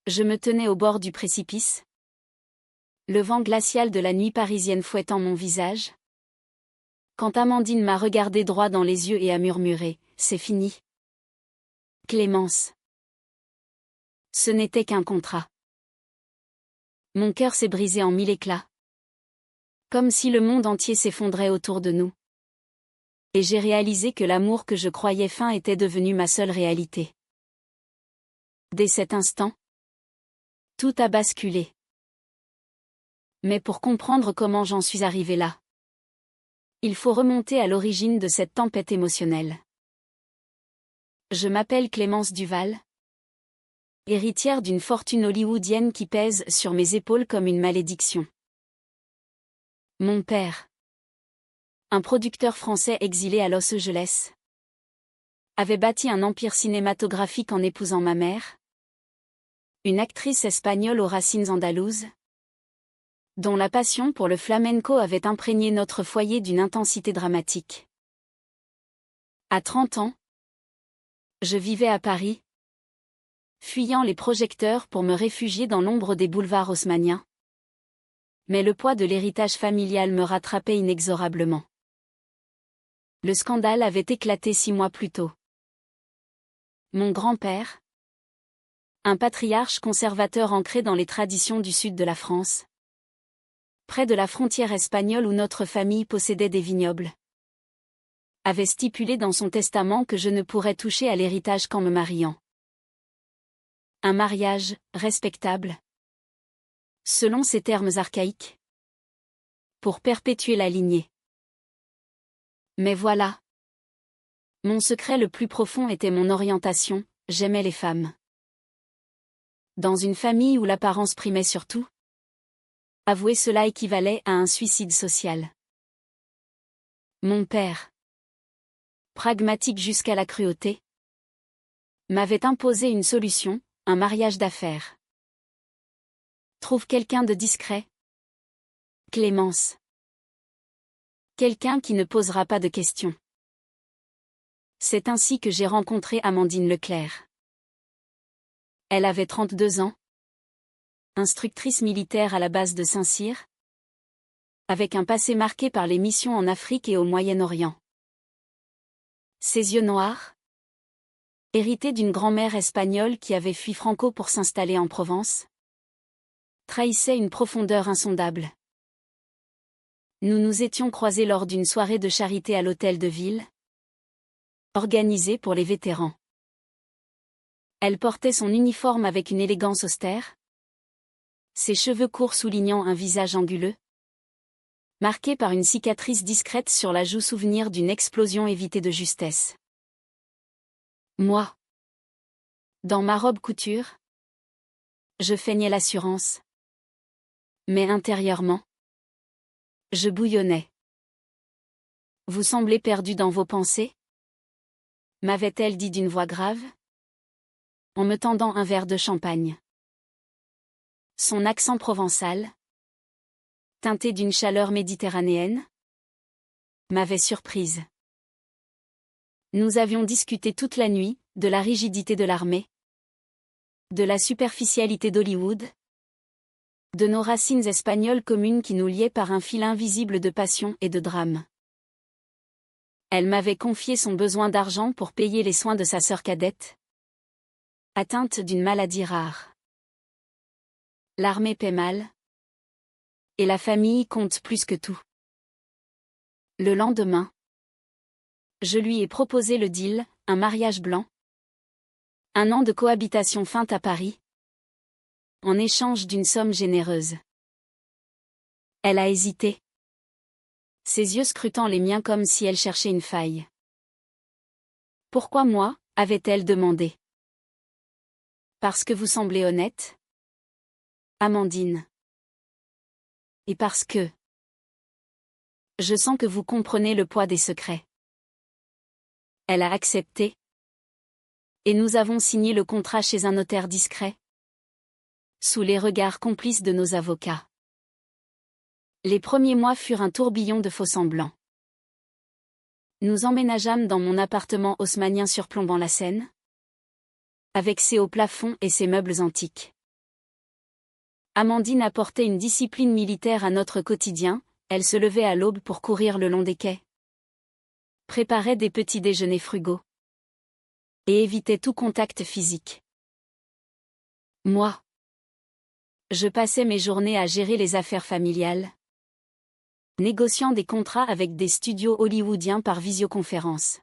Je me tenais au bord du précipice, le vent glacial de la nuit parisienne fouettant mon visage, quand Amandine m'a regardé droit dans les yeux et a murmuré « C'est fini. Clémence. » Ce n'était qu'un contrat. Mon cœur s'est brisé en mille éclats. Comme si le monde entier s'effondrait autour de nous. Et j'ai réalisé que l'amour que je croyais fin était devenu ma seule réalité. Dès cet instant, tout a basculé. Mais pour comprendre comment j'en suis arrivée là, il faut remonter à l'origine de cette tempête émotionnelle. Je m'appelle Clémence Duval, héritière d'une fortune hollywoodienne qui pèse sur mes épaules comme une malédiction. Mon père, un producteur français exilé à Los Angeles, avait bâti un empire cinématographique en épousant ma mère, une actrice espagnole aux racines andalouses, dont la passion pour le flamenco avait imprégné notre foyer d'une intensité dramatique. À 30 ans, je vivais à Paris, fuyant les projecteurs pour me réfugier dans l'ombre des boulevards haussmanniens. Mais le poids de l'héritage familial me rattrapait inexorablement. Le scandale avait éclaté 6 mois plus tôt. Mon grand-père, un patriarche conservateur ancré dans les traditions du sud de la France, près de la frontière espagnole où notre famille possédait des vignobles, avait stipulé dans son testament que je ne pourrais toucher à l'héritage qu'en me mariant. Un mariage respectable, selon ces termes archaïques, pour perpétuer la lignée. Mais voilà. Mon secret le plus profond était mon orientation, j'aimais les femmes. Dans une famille où l'apparence primait surtout, avouer cela équivalait à un suicide social. Mon père, pragmatique jusqu'à la cruauté, m'avait imposé une solution, un mariage d'affaires. Trouve quelqu'un de discret, Clémence. Quelqu'un qui ne posera pas de questions. C'est ainsi que j'ai rencontré Amandine Leclerc. Elle avait 32 ans, instructrice militaire à la base de Saint-Cyr, avec un passé marqué par les missions en Afrique et au Moyen-Orient. Ses yeux noirs, hérités d'une grand-mère espagnole qui avait fui Franco pour s'installer en Provence, trahissaient une profondeur insondable. Nous nous étions croisés lors d'une soirée de charité à l'hôtel de ville, organisée pour les vétérans. Elle portait son uniforme avec une élégance austère, ses cheveux courts soulignant un visage anguleux, marqué par une cicatrice discrète sur la joue, souvenir d'une explosion évitée de justesse. Moi, dans ma robe couture, je feignais l'assurance. Mais intérieurement, je bouillonnais. Vous semblez perdu dans vos pensées ? M'avait-elle dit d'une voix grave, en me tendant un verre de champagne. Son accent provençal, teinté d'une chaleur méditerranéenne, m'avait surprise. Nous avions discuté toute la nuit, de la rigidité de l'armée, de la superficialité d'Hollywood, de nos racines espagnoles communes qui nous liaient par un fil invisible de passion et de drame. Elle m'avait confié son besoin d'argent pour payer les soins de sa sœur cadette, atteinte d'une maladie rare. L'armée paie mal, et la famille compte plus que tout. Le lendemain, je lui ai proposé le deal, un mariage blanc, 1 an de cohabitation feinte à Paris, en échange d'une somme généreuse. Elle a hésité, ses yeux scrutant les miens comme si elle cherchait une faille. Pourquoi moi, avait-elle demandé. Parce que vous semblez honnête, Amandine. Et parce que je sens que vous comprenez le poids des secrets. Elle a accepté. Et nous avons signé le contrat chez un notaire discret, sous les regards complices de nos avocats. Les premiers mois furent un tourbillon de faux-semblants. Nous emménageâmes dans mon appartement haussmannien surplombant la Seine, avec ses hauts plafonds et ses meubles antiques. Amandine apportait une discipline militaire à notre quotidien, elle se levait à l'aube pour courir le long des quais. Préparait des petits déjeuners frugaux. Et évitait tout contact physique. Moi. Je passais mes journées à gérer les affaires familiales, négociant des contrats avec des studios hollywoodiens par visioconférence.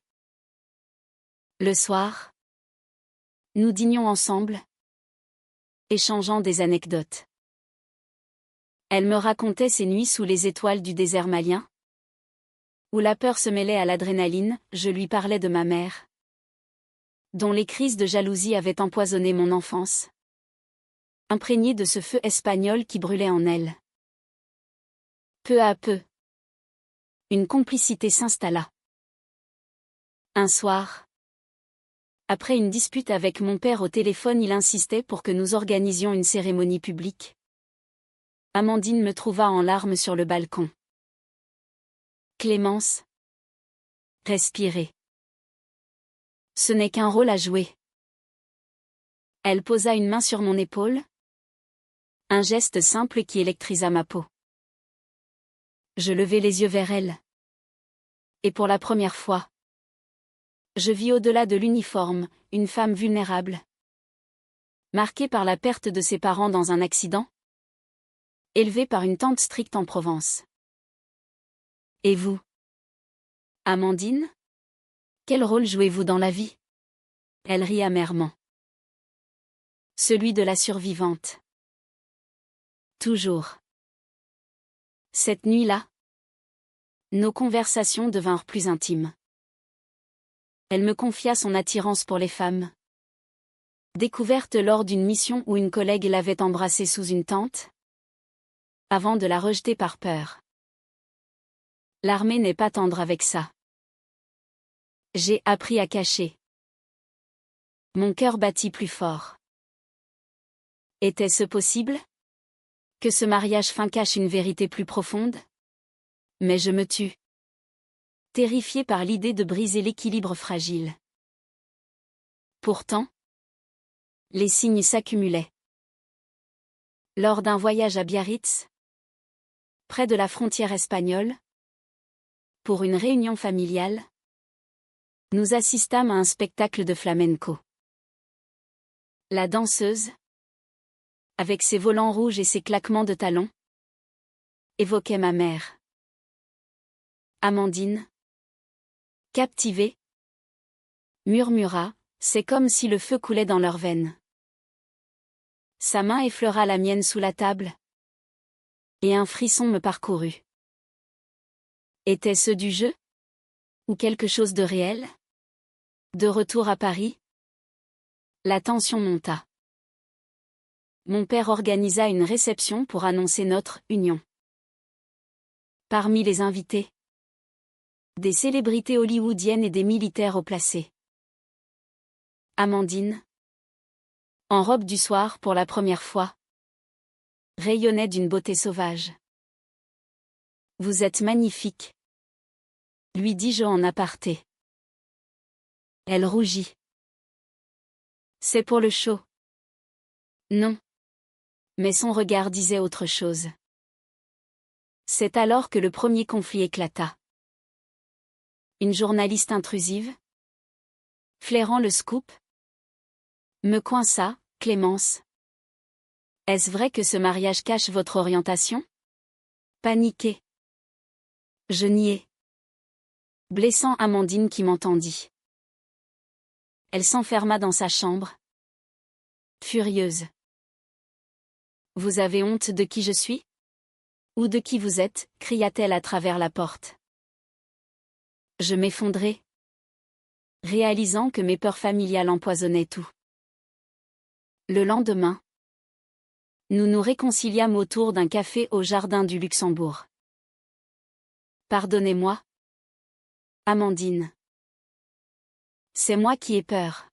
Le soir, nous dînions ensemble, échangeant des anecdotes. Elle me racontait ses nuits sous les étoiles du désert malien, où la peur se mêlait à l'adrénaline. Je lui parlais de ma mère, dont les crises de jalousie avaient empoisonné mon enfance, imprégnée de ce feu espagnol qui brûlait en elle. Peu à peu, une complicité s'installa. Un soir, après une dispute avec mon père au téléphone, il insistait pour que nous organisions une cérémonie publique. Amandine me trouva en larmes sur le balcon. Clémence. Respirez. Ce n'est qu'un rôle à jouer. Elle posa une main sur mon épaule. Un geste simple qui électrisa ma peau. Je levai les yeux vers elle. Et pour la première fois, je vis au-delà de l'uniforme, une femme vulnérable. Marquée par la perte de ses parents dans un accident. Élevée par une tante stricte en Provence. Et vous, Amandine? Quel rôle jouez-vous dans la vie? Elle rit amèrement. Celui de la survivante. Toujours. Cette nuit-là, nos conversations devinrent plus intimes. Elle me confia son attirance pour les femmes. Découverte lors d'une mission où une collègue l'avait embrassée sous une tente, avant de la rejeter par peur. L'armée n'est pas tendre avec ça. J'ai appris à cacher. Mon cœur battit plus fort. Était-ce possible? Que ce mariage fin cache une vérité plus profonde? Mais je me tue. Terrifiée par l'idée de briser l'équilibre fragile. Pourtant, les signes s'accumulaient. Lors d'un voyage à Biarritz, près de la frontière espagnole, pour une réunion familiale, nous assistâmes à un spectacle de flamenco. La danseuse, avec ses volants rouges et ses claquements de talons, évoquait ma mère. Amandine, captivée, murmura, c'est comme si le feu coulait dans leurs veines. Sa main effleura la mienne sous la table, et un frisson me parcourut. Était-ce du jeu? Ou quelque chose de réel? De retour à Paris, la tension monta. Mon père organisa une réception pour annoncer notre union. Parmi les invités, des célébrités hollywoodiennes et des militaires haut placés. Amandine, en robe du soir pour la première fois, rayonnait d'une beauté sauvage. Vous êtes magnifique, lui dis-je en aparté. Elle rougit. C'est pour le show. Non. Mais son regard disait autre chose. C'est alors que le premier conflit éclata. Une journaliste intrusive, flairant le scoop, me coinça, Clémence. Est-ce vrai que ce mariage cache votre orientation? Paniquée. Je niai. Blessant Amandine qui m'entendit. Elle s'enferma dans sa chambre. Furieuse. Vous avez honte de qui je suis? Ou de qui vous êtes? Cria-t-elle à travers la porte. Je m'effondrai, réalisant que mes peurs familiales empoisonnaient tout. Le lendemain, nous nous réconciliâmes autour d'un café au jardin du Luxembourg. Pardonnez-moi, Amandine. C'est moi qui ai peur.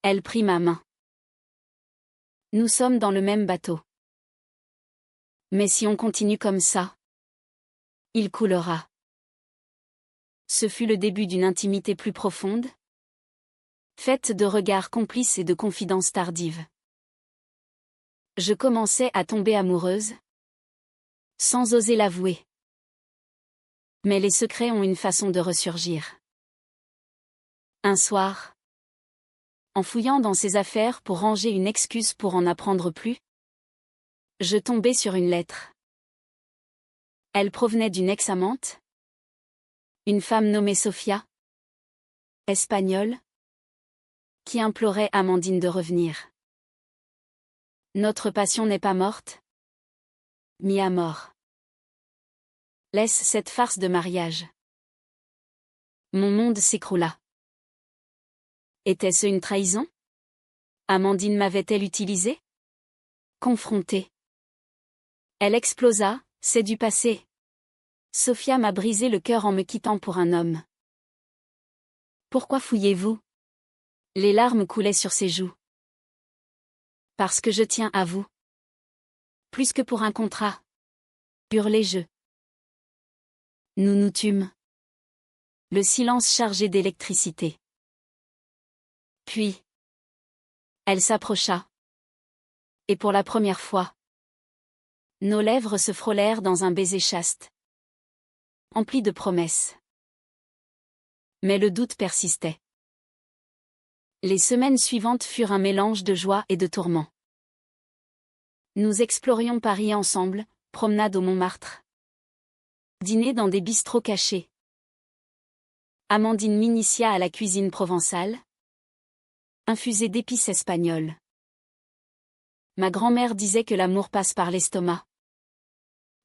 Elle prit ma main. Nous sommes dans le même bateau. Mais si on continue comme ça, il coulera. Ce fut le début d'une intimité plus profonde, faite de regards complices et de confidences tardives. Je commençais à tomber amoureuse, sans oser l'avouer. Mais les secrets ont une façon de ressurgir. Un soir, en fouillant dans ses affaires pour ranger une excuse pour en apprendre plus, je tombais sur une lettre. Elle provenait d'une ex-amante, une femme nommée Sofia, espagnole, qui implorait Amandine de revenir. Notre passion n'est pas morte, mis à mort. Laisse cette farce de mariage. Mon monde s'écroula. Était-ce une trahison? Amandine m'avait-elle utilisée? Confrontée. Elle explosa, c'est du passé. Sofia m'a brisé le cœur en me quittant pour un homme. Pourquoi fouillez-vous? Les larmes coulaient sur ses joues. Parce que je tiens à vous. Plus que pour un contrat. Hurlai-je. Nous nous tûmes. Le silence chargé d'électricité. Puis, elle s'approcha. Et pour la première fois, nos lèvres se frôlèrent dans un baiser chaste, empli de promesses. Mais le doute persistait. Les semaines suivantes furent un mélange de joie et de tourments. Nous explorions Paris ensemble, promenade au Montmartre. Dîner dans des bistrots cachés. Amandine m'initia à la cuisine provençale, infusée d'épices espagnoles. Ma grand-mère disait que l'amour passe par l'estomac.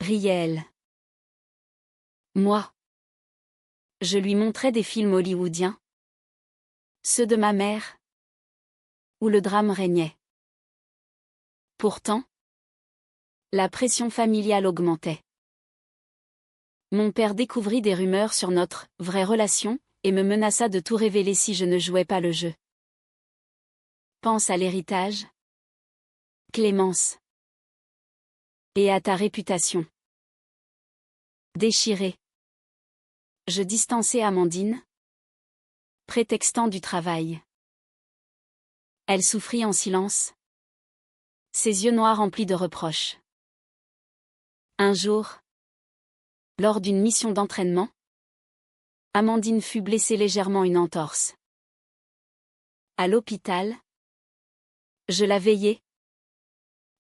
Riait-elle. Moi, je lui montrais des films hollywoodiens, ceux de ma mère, où le drame régnait. Pourtant, la pression familiale augmentait. Mon père découvrit des rumeurs sur notre vraie relation et me menaça de tout révéler si je ne jouais pas le jeu. Pense à l'héritage, Clémence. Et à ta réputation. Déchirée. Je distançai Amandine, prétextant du travail. Elle souffrit en silence, ses yeux noirs remplis de reproches. Un jour, lors d'une mission d'entraînement, Amandine fut blessée légèrement une entorse. À l'hôpital, je la veillai,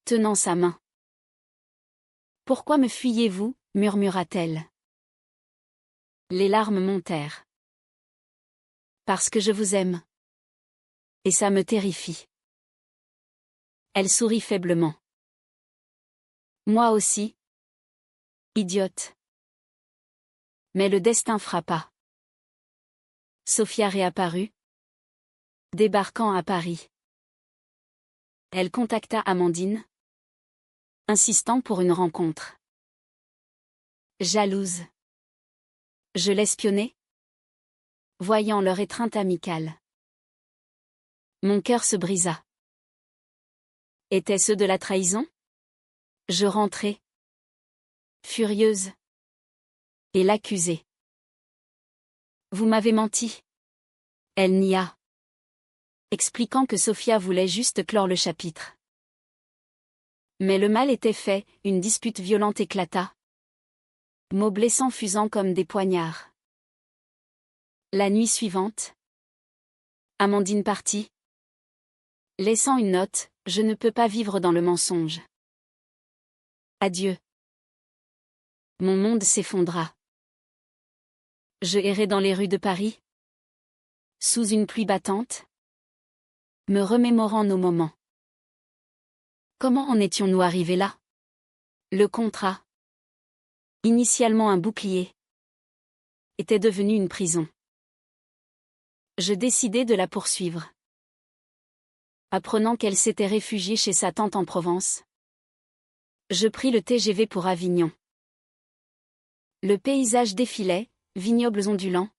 tenant sa main. Pourquoi me fuyez-vous, murmura-t-elle. Les larmes montèrent. Parce que je vous aime. Et ça me terrifie. Elle sourit faiblement. Moi aussi. Idiote. Mais le destin frappa. Sofia réapparut, débarquant à Paris. Elle contacta Amandine, insistant pour une rencontre. Jalouse. Je l'espionnai, voyant leur étreinte amicale. Mon cœur se brisa. Était-ce de la trahison? Je rentrai, furieuse, et l'accusai. Vous m'avez menti. Elle nia, expliquant que Sofia voulait juste clore le chapitre. Mais le mal était fait, une dispute violente éclata. Mots blessants fusant comme des poignards. La nuit suivante, Amandine partit, laissant une note, je ne peux pas vivre dans le mensonge. Adieu. Mon monde s'effondra. Je errais dans les rues de Paris, sous une pluie battante, me remémorant nos moments. Comment en étions-nous arrivés là? Le contrat, initialement un bouclier, était devenu une prison. Je décidai de la poursuivre. Apprenant qu'elle s'était réfugiée chez sa tante en Provence, je pris le TGV pour Avignon. Le paysage défilait, vignobles ondulants,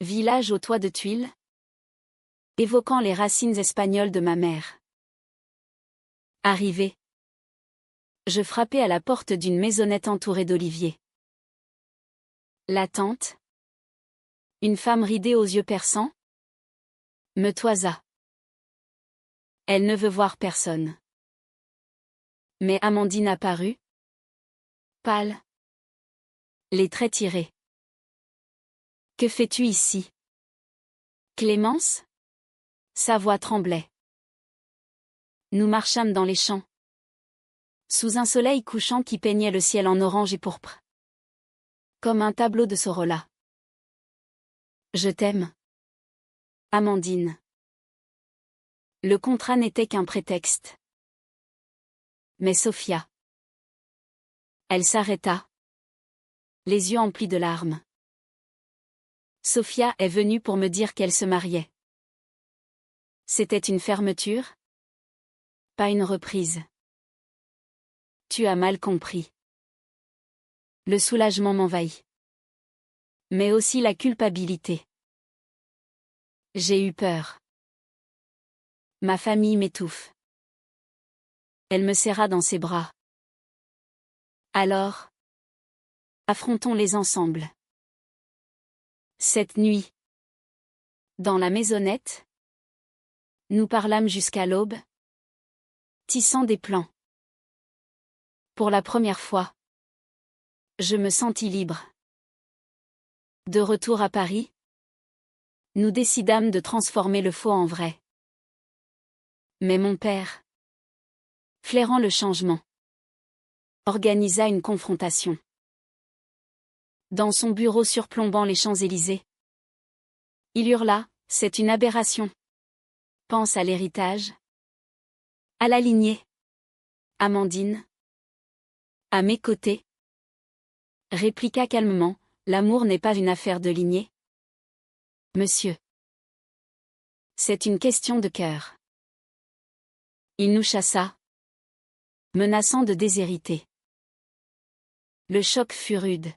village aux toits de tuiles, évoquant les racines espagnoles de ma mère. Arrivé, je frappai à la porte d'une maisonnette entourée d'oliviers. La tante, une femme ridée aux yeux perçants, me toisa. Elle ne veut voir personne. Mais Amandine apparut. Pâle. Les traits tirés. Que fais-tu ici? Clémence? Sa voix tremblait. Nous marchâmes dans les champs. Sous un soleil couchant qui peignait le ciel en orange et pourpre. Comme un tableau de Sorolla. Je t'aime. Amandine. Le contrat n'était qu'un prétexte. Mais Sophia. Elle s'arrêta. Les yeux emplis de larmes. Sophia est venue pour me dire qu'elle se mariait. C'était une fermeture? Pas une reprise. Tu as mal compris. Le soulagement m'envahit. Mais aussi la culpabilité. J'ai eu peur. Ma famille m'étouffe. Elle me serra dans ses bras. Alors, affrontons-les ensemble. Cette nuit, dans la maisonnette, nous parlâmes jusqu'à l'aube, tissant des plans. Pour la première fois, je me sentis libre. De retour à Paris, nous décidâmes de transformer le faux en vrai. Mais mon père, flairant le changement, organisa une confrontation. Dans son bureau surplombant les Champs-Élysées, il hurla: « C'est une aberration. Pense à l'héritage, à la lignée. Amandine, à mes côtés, répliqua calmement: L'amour n'est pas une affaire de lignée. Monsieur. C'est une question de cœur. Il nous chassa, menaçant de déshériter. Le choc fut rude.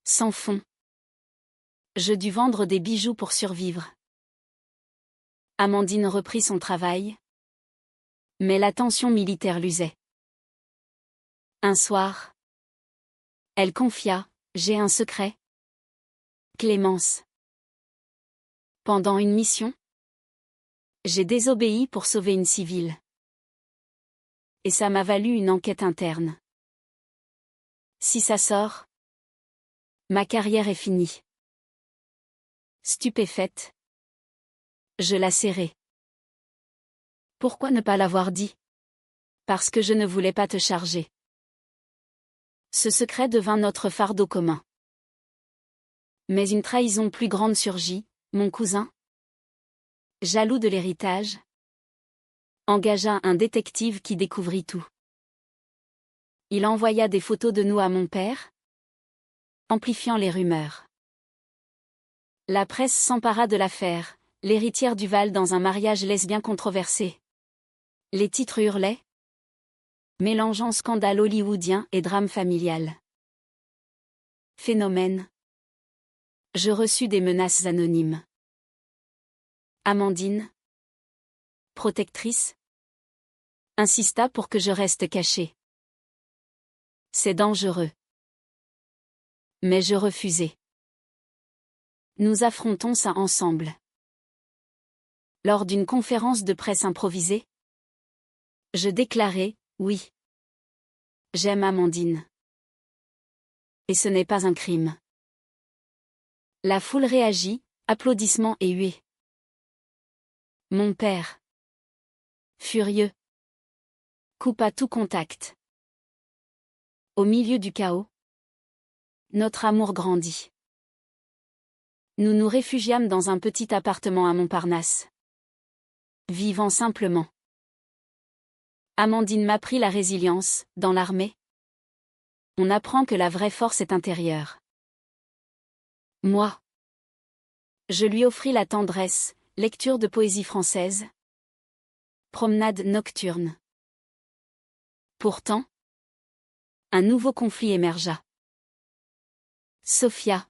Sans fond. Je dus vendre des bijoux pour survivre. Amandine reprit son travail. Mais la tension militaire l'usait. Un soir, elle confia: « J'ai un secret. Clémence. Pendant une mission, j'ai désobéi pour sauver une civile. Et ça m'a valu une enquête interne. Si ça sort, ma carrière est finie. » Stupéfaite, je la serrai. Pourquoi ne pas l'avoir dit? Parce que je ne voulais pas te charger. Ce secret devint notre fardeau commun. Mais une trahison plus grande surgit, mon cousin, jaloux de l'héritage, engagea un détective qui découvrit tout. Il envoya des photos de nous à mon père, amplifiant les rumeurs. La presse s'empara de l'affaire, l'héritière Duval dans un mariage lesbien controversé. Les titres hurlaient, mélangeant scandale hollywoodien et drame familial. Phénomène. Je reçus des menaces anonymes. Amandine, protectrice, insista pour que je reste cachée. C'est dangereux. Mais je refusai. Nous affrontons ça ensemble. Lors d'une conférence de presse improvisée, je déclarai: oui. J'aime Amandine. Et ce n'est pas un crime. La foule réagit, applaudissements et huées. Mon père, furieux, coupa tout contact. Au milieu du chaos, notre amour grandit. Nous nous réfugiâmes dans un petit appartement à Montparnasse. Vivant simplement. Amandine m'apprit la résilience. Dans l'armée, on apprend que la vraie force est intérieure. Moi, je lui offris la tendresse, lecture de poésie française, promenade nocturne. Pourtant, un nouveau conflit émergea. Sophia,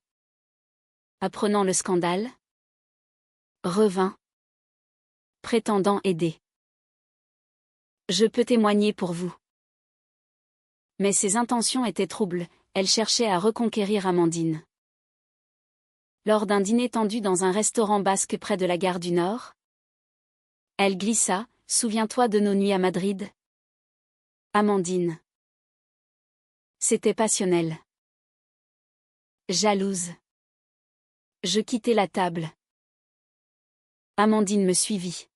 apprenant le scandale, revint, prétendant aider. Je peux témoigner pour vous. Mais ses intentions étaient troubles, elle cherchait à reconquérir Amandine. Lors d'un dîner tendu dans un restaurant basque près de la gare du Nord, elle glissa: « Souviens-toi de nos nuits à Madrid. Amandine. C'était passionnel. Jalouse. Je quittai la table. Amandine me suivit.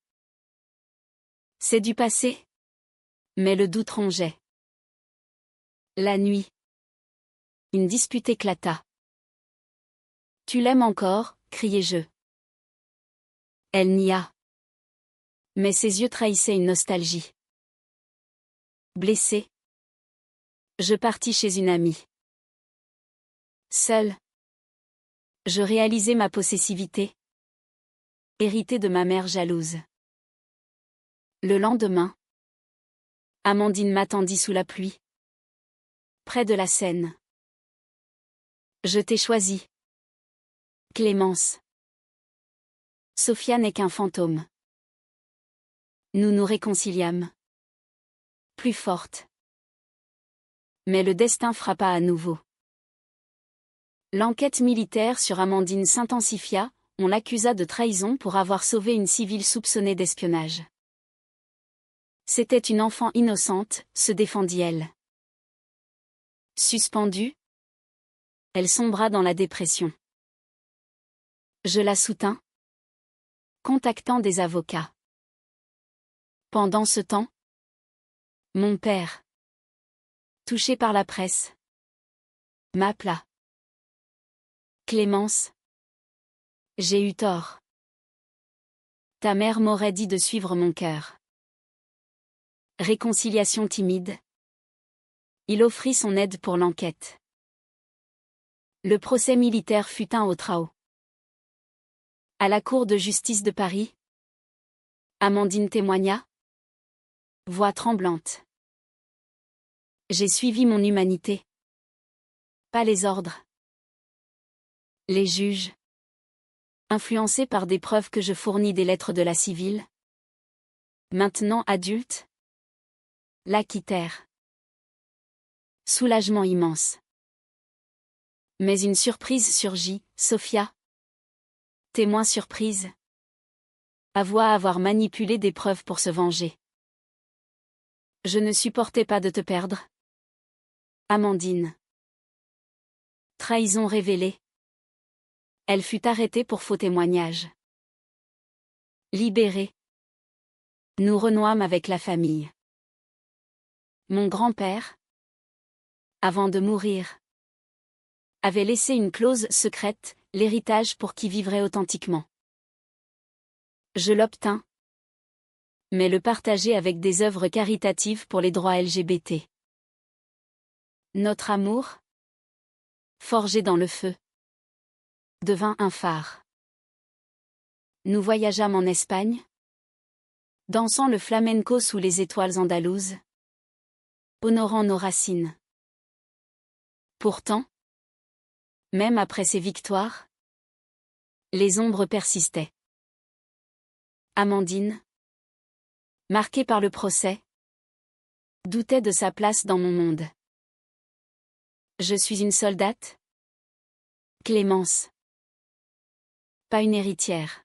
C'est du passé. Mais le doute rongeait. La nuit. Une dispute éclata. Tu l'aimes encore, criai-je. Elle nia. Mais ses yeux trahissaient une nostalgie. Blessée. Je partis chez une amie. Seule. Je réalisai ma possessivité. Héritée de ma mère jalouse. Le lendemain. Amandine m'attendit sous la pluie. Près de la Seine. Je t'ai choisi. Clémence. Sophia n'est qu'un fantôme. Nous nous réconciliâmes. Plus forte. Mais le destin frappa à nouveau. L'enquête militaire sur Amandine s'intensifia, on l'accusa de trahison pour avoir sauvé une civile soupçonnée d'espionnage. C'était une enfant innocente, se défendit-elle. Suspendue, elle sombra dans la dépression. Je la soutins, contactant des avocats. Pendant ce temps, mon père, touché par la presse, m'appela. Clémence. J'ai eu tort. Ta mère m'aurait dit de suivre mon cœur. Réconciliation timide. Il offrit son aide pour l'enquête. Le procès militaire fut un au trao. À la Cour de justice de Paris, Amandine témoigna. Voix tremblante. J'ai suivi mon humanité. Pas les ordres. Les juges, influencés par des preuves que je fournis des lettres de la civile, maintenant adultes, l'acquittèrent. Soulagement immense. Mais une surprise surgit, Sophia. Témoin surprise. Avoua avoir manipulé des preuves pour se venger. Je ne supportais pas de te perdre. Amandine. Trahison révélée. Elle fut arrêtée pour faux témoignage. Libérée. Nous renouâmes avec la famille. Mon grand-père, avant de mourir, avait laissé une clause secrète, l'héritage pour qui vivrait authentiquement. Je l'obtins, mais le partageai avec des œuvres caritatives pour les droits LGBT. Notre amour, forgé dans le feu, devint un phare. Nous voyageâmes en Espagne, dansant le flamenco sous les étoiles andalouses, honorant nos racines. Pourtant, même après ces victoires, les ombres persistaient. Amandine, marquée par le procès, doutait de sa place dans mon monde. Je suis une soldate? Clémence. Pas une héritière.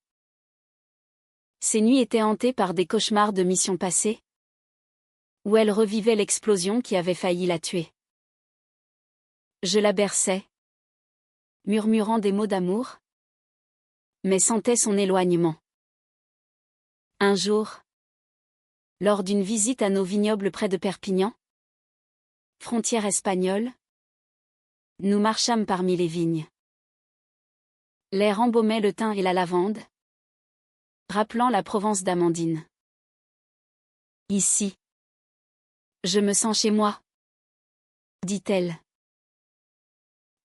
Ces nuits étaient hantées par des cauchemars de missions passées, où elle revivait l'explosion qui avait failli la tuer. Je la berçais, murmurant des mots d'amour, mais sentais son éloignement. Un jour, lors d'une visite à nos vignobles près de Perpignan, frontière espagnole, nous marchâmes parmi les vignes. L'air embaumait le thym et la lavande, rappelant la Provence d'Amandine. Ici, je me sens chez moi, dit-elle.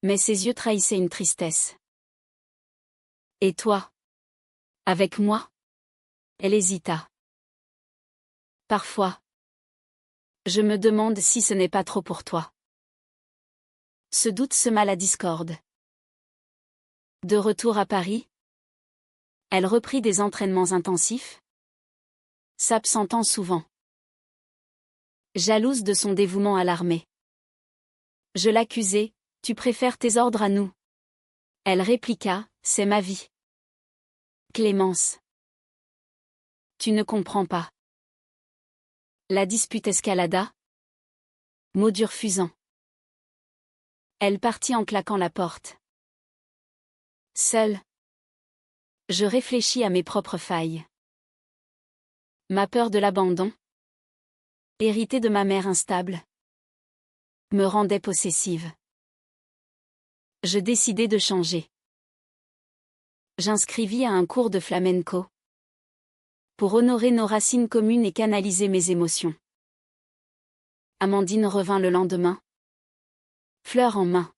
Mais ses yeux trahissaient une tristesse. Et toi? Avec moi? Elle hésita. Parfois, je me demande si ce n'est pas trop pour toi. Ce doute sema la discorde. De retour à Paris, elle reprit des entraînements intensifs, s'absentant souvent. Jalouse de son dévouement à l'armée. Je l'accusai, tu préfères tes ordres à nous. Elle répliqua, c'est ma vie. Clémence. Tu ne comprends pas. La dispute escalada, Mots durs fusant. Elle partit en claquant la porte. Seule. Je réfléchis à mes propres failles. Ma peur de l'abandon, héritée de ma mère instable, me rendait possessive. Je décidai de changer. J'inscrivis à un cours de flamenco pour honorer nos racines communes et canaliser mes émotions. Amandine revint le lendemain, fleur en main.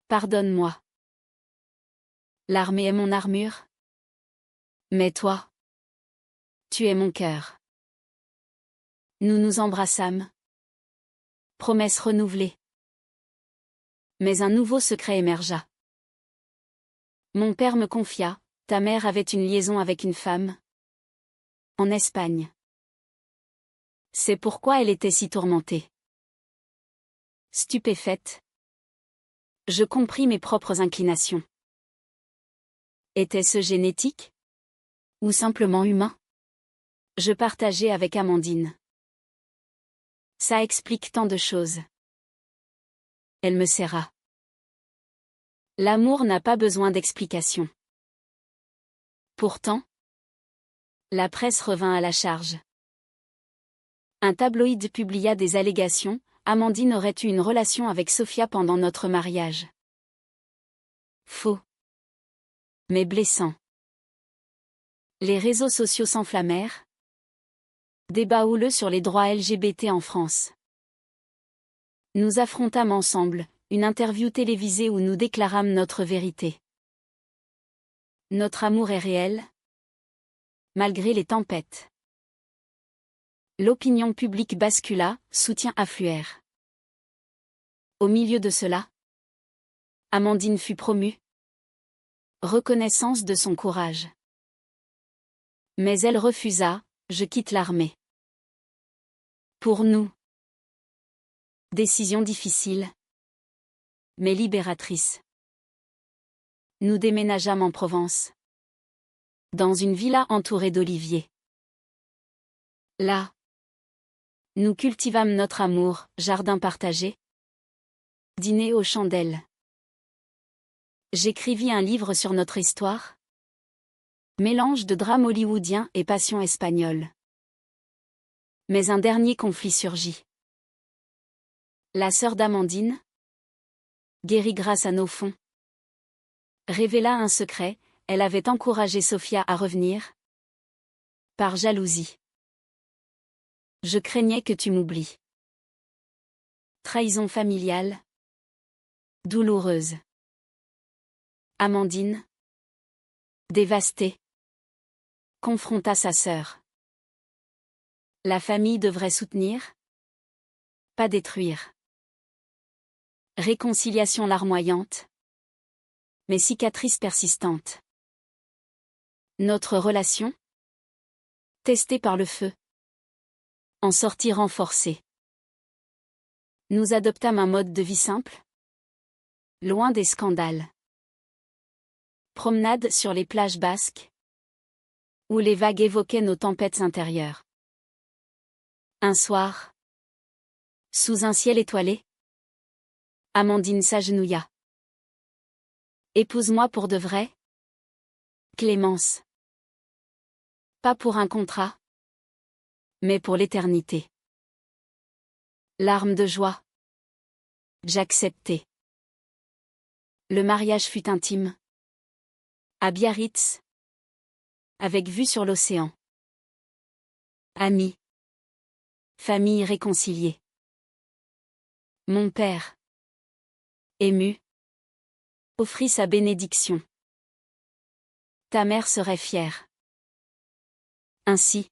Pardonne-moi. L'armée est mon armure. Mais toi, tu es mon cœur. Nous nous embrassâmes. Promesse renouvelée. Mais un nouveau secret émergea. Mon père me confia, ta mère avait une liaison avec une femme. En Espagne. C'est pourquoi elle était si tourmentée. Stupéfaite. Je compris mes propres inclinations. Était-ce génétique? Ou simplement humain? Je partageais avec Amandine. Ça explique tant de choses. Elle me serra. L'amour n'a pas besoin d'explication. Pourtant, la presse revint à la charge. Un tabloïd publia des allégations, Amandine aurait eu une relation avec Sofia pendant notre mariage. Faux. Mais blessant. Les réseaux sociaux s'enflammèrent. Débat houleux sur les droits LGBT en France. Nous affrontâmes ensemble, une interview télévisée où nous déclarâmes notre vérité. Notre amour est réel, malgré les tempêtes. L'opinion publique bascula, soutiens affluèrent. Au milieu de cela, Amandine fut promue. Reconnaissance de son courage. Mais elle refusa, je quitte l'armée. Pour nous. Décision difficile, mais libératrice. Nous déménageâmes en Provence. Dans une villa entourée d'oliviers. Là, nous cultivâmes notre amour, jardin partagé. Dîner aux chandelles. J'écrivis un livre sur notre histoire. Mélange de drame hollywoodien et passion espagnole. Mais un dernier conflit surgit. La sœur d'Amandine, guérie grâce à nos fonds, révéla un secret, elle avait encouragé Sofia à revenir. Par jalousie. Je craignais que tu m'oublies. Trahison familiale. Douloureuse. Amandine, dévastée, confronta sa sœur. La famille devrait soutenir, pas détruire. Réconciliation larmoyante, mais cicatrice persistante. Notre relation, testée par le feu, en sortie renforcée. Nous adoptâmes un mode de vie simple, loin des scandales. Promenade sur les plages basques, où les vagues évoquaient nos tempêtes intérieures. Un soir, sous un ciel étoilé, Amandine s'agenouilla. Épouse-moi pour de vrai? Clémence. Pas pour un contrat, mais pour l'éternité. Larmes de joie. J'acceptai. Le mariage fut intime. À Biarritz. Avec vue sur l'océan. Amis. Famille réconciliée. Mon père, ému, offrit sa bénédiction. Ta mère serait fière. Ainsi,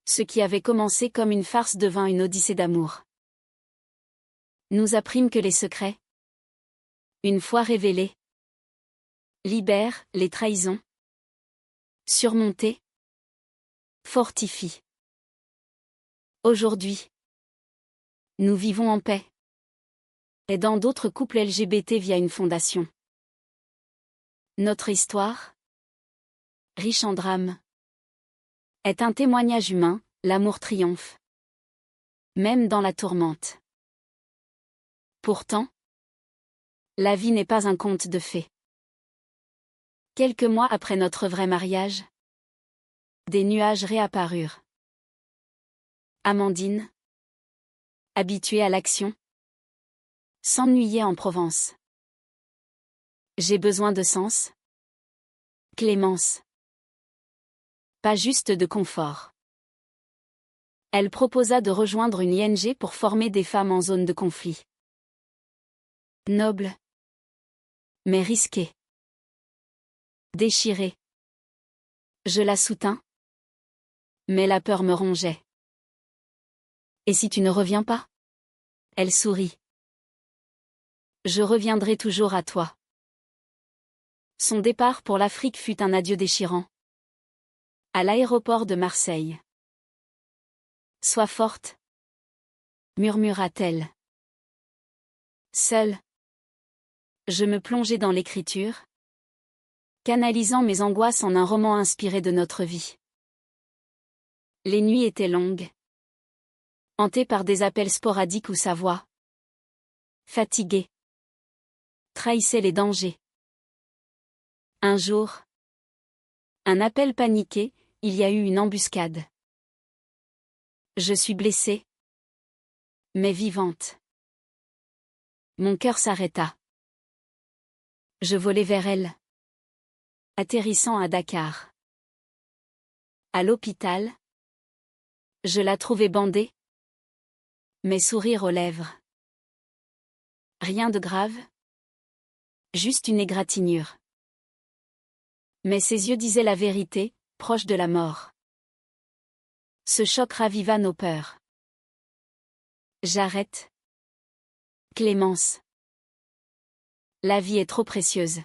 ce qui avait commencé comme une farce devint une odyssée d'amour. Nous apprîmes que les secrets, une fois révélés, libèrent les trahisons, surmontés, fortifient. Aujourd'hui, nous vivons en paix. Et dans d'autres couples LGBT via une fondation. Notre histoire, riche en drames, est un témoignage humain, l'amour triomphe. même dans la tourmente. Pourtant, la vie n'est pas un conte de fées. Quelques mois après notre vrai mariage, des nuages réapparurent. Amandine, habituée à l'action, s'ennuyait en Provence. J'ai besoin de sens. Clémence. Pas juste de confort. Elle proposa de rejoindre une ING pour former des femmes en zone de conflit. Noble. Mais risquée. Déchirée. Je la soutins. Mais la peur me rongeait. Et si tu ne reviens pas? Elle sourit. Je reviendrai toujours à toi. Son départ pour l'Afrique fut un adieu déchirant. À l'aéroport de Marseille. Sois forte, murmura-t-elle. Seule, je me plongeai dans l'écriture, canalisant mes angoisses en un roman inspiré de notre vie. Les nuits étaient longues, hantées par des appels sporadiques où sa voix, fatiguée, trahissait les dangers. Un jour, un appel paniqué, il y a eu une embuscade. Je suis blessée, mais vivante. Mon cœur s'arrêta. Je volai vers elle, atterrissant à Dakar. À l'hôpital, je la trouvai bandée, mais sourire aux lèvres. Rien de grave, juste une égratignure. Mais ses yeux disaient la vérité, proche de la mort. Ce choc raviva nos peurs. J'arrête. Clémence. La vie est trop précieuse.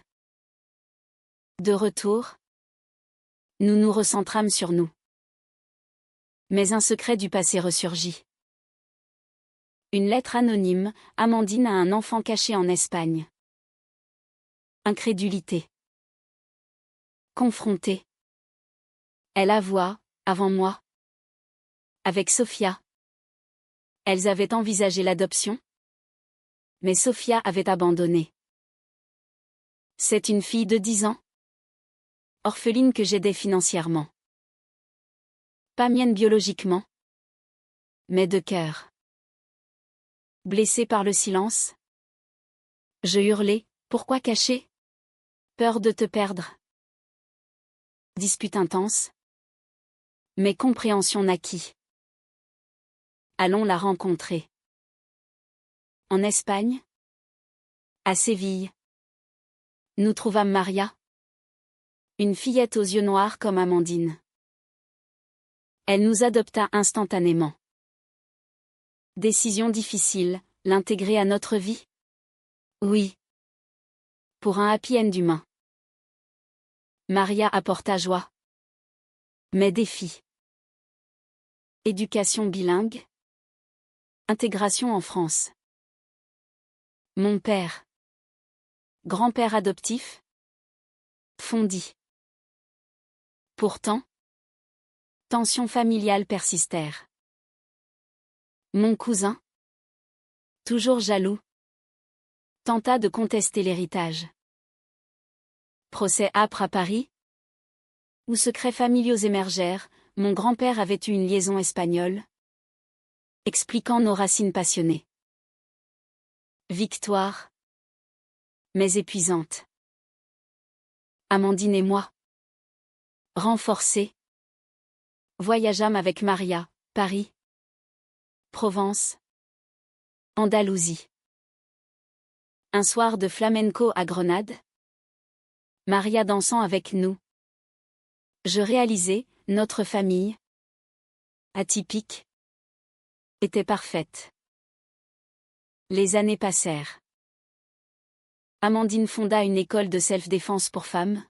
De retour, nous nous recentrâmes sur nous. Mais un secret du passé ressurgit. Une lettre anonyme, Amandine a un enfant caché en Espagne. Incrédulité. Confrontée. Elle avoua, avant moi. Avec Sophia. Elles avaient envisagé l'adoption. Mais Sophia avait abandonné. C'est une fille de 10 ans. Orpheline que j'aidais financièrement. Pas mienne biologiquement. Mais de cœur. Blessée par le silence. Je hurlai, pourquoi cacher? Peur de te perdre. Dispute intense. Mais compréhension naquit. Allons la rencontrer. En Espagne. À Séville. Nous trouvâmes Maria. Une fillette aux yeux noirs comme Amandine. Elle nous adopta instantanément. Décision difficile, l'intégrer à notre vie? Oui. Pour un happy end humain. Maria apporta joie. Mais défi. Éducation bilingue. Intégration en France. Mon père. Grand-père adoptif. Fondit. Pourtant, tensions familiales persistèrent. Mon cousin, toujours jaloux, tenta de contester l'héritage. Procès âpre à Paris, où secrets familiaux émergèrent, mon grand-père avait eu une liaison espagnole, expliquant nos racines passionnées. Victoire, mais épuisante. Amandine et moi, renforcés, voyageâmes avec Maria, Paris, Provence, Andalousie. Un soir de flamenco à Grenade, Maria dansant avec nous. Je réalisai, notre famille, atypique, était parfaite. Les années passèrent. Amandine fonda une école de self-défense pour femmes,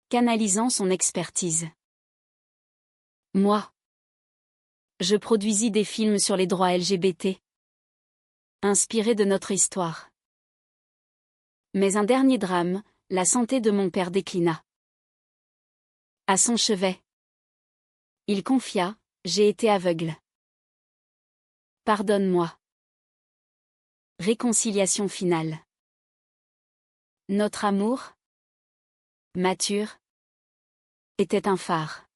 canalisant son expertise. Moi, je produisis des films sur les droits LGBT, inspirés de notre histoire. Mais un dernier drame, la santé de mon père déclina. À son chevet, il confia, j'ai été aveugle. Pardonne-moi. Réconciliation finale. Notre amour, mature, était un phare.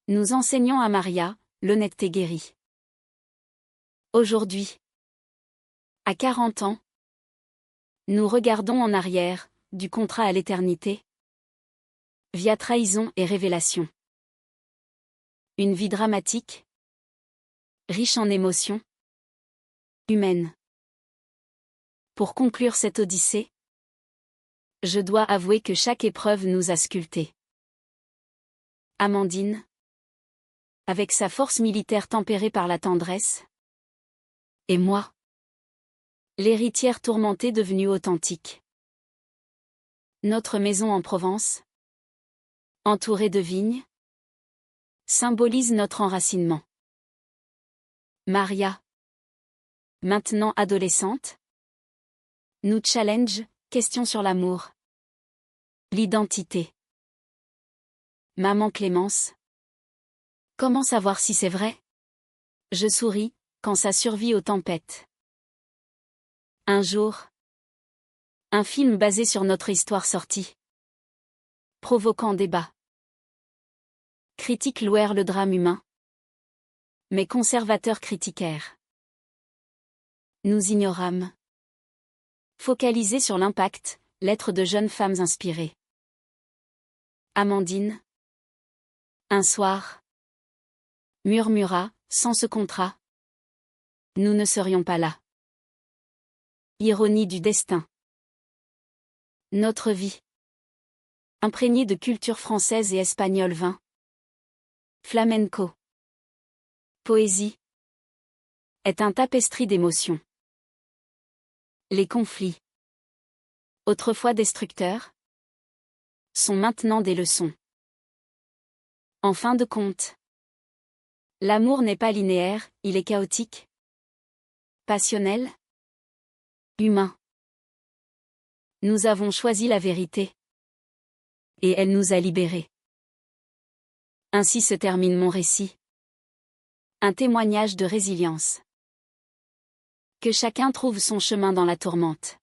Nous enseignons à Maria, l'honnêteté guérit. Aujourd'hui, à 40 ans, nous regardons en arrière, du contrat à l'éternité, via trahison et révélation. Une vie dramatique, riche en émotions, humaine. Pour conclure cette odyssée, je dois avouer que chaque épreuve nous a sculptés. Amandine, avec sa force militaire tempérée par la tendresse, et moi, l'héritière tourmentée devenue authentique. Notre maison en Provence, entourée de vignes, symbolise notre enracinement. Maria, maintenant adolescente, nous challenge, question sur l'amour, l'identité. Maman Clémence, comment savoir si c'est vrai? Je souris, quand ça survit aux tempêtes. Un jour, un film basé sur notre histoire sortit, provoquant débat. Critiques louèrent le drame humain, mais conservateurs critiquèrent. Nous ignorâmes. Focalisés sur l'impact, l'être de jeunes femmes inspirées. Amandine, un soir, murmura, sans ce contrat, nous ne serions pas là. Ironie du destin. Notre vie, imprégnée de culture française et espagnole vint. Flamenco. Poésie. Est un tapestry d'émotions. Les conflits, autrefois destructeurs, sont maintenant des leçons. En fin de compte, l'amour n'est pas linéaire, il est chaotique, passionnel, humain. Nous avons choisi la vérité, et elle nous a libérés. Ainsi se termine mon récit. Un témoignage de résilience. Que chacun trouve son chemin dans la tourmente.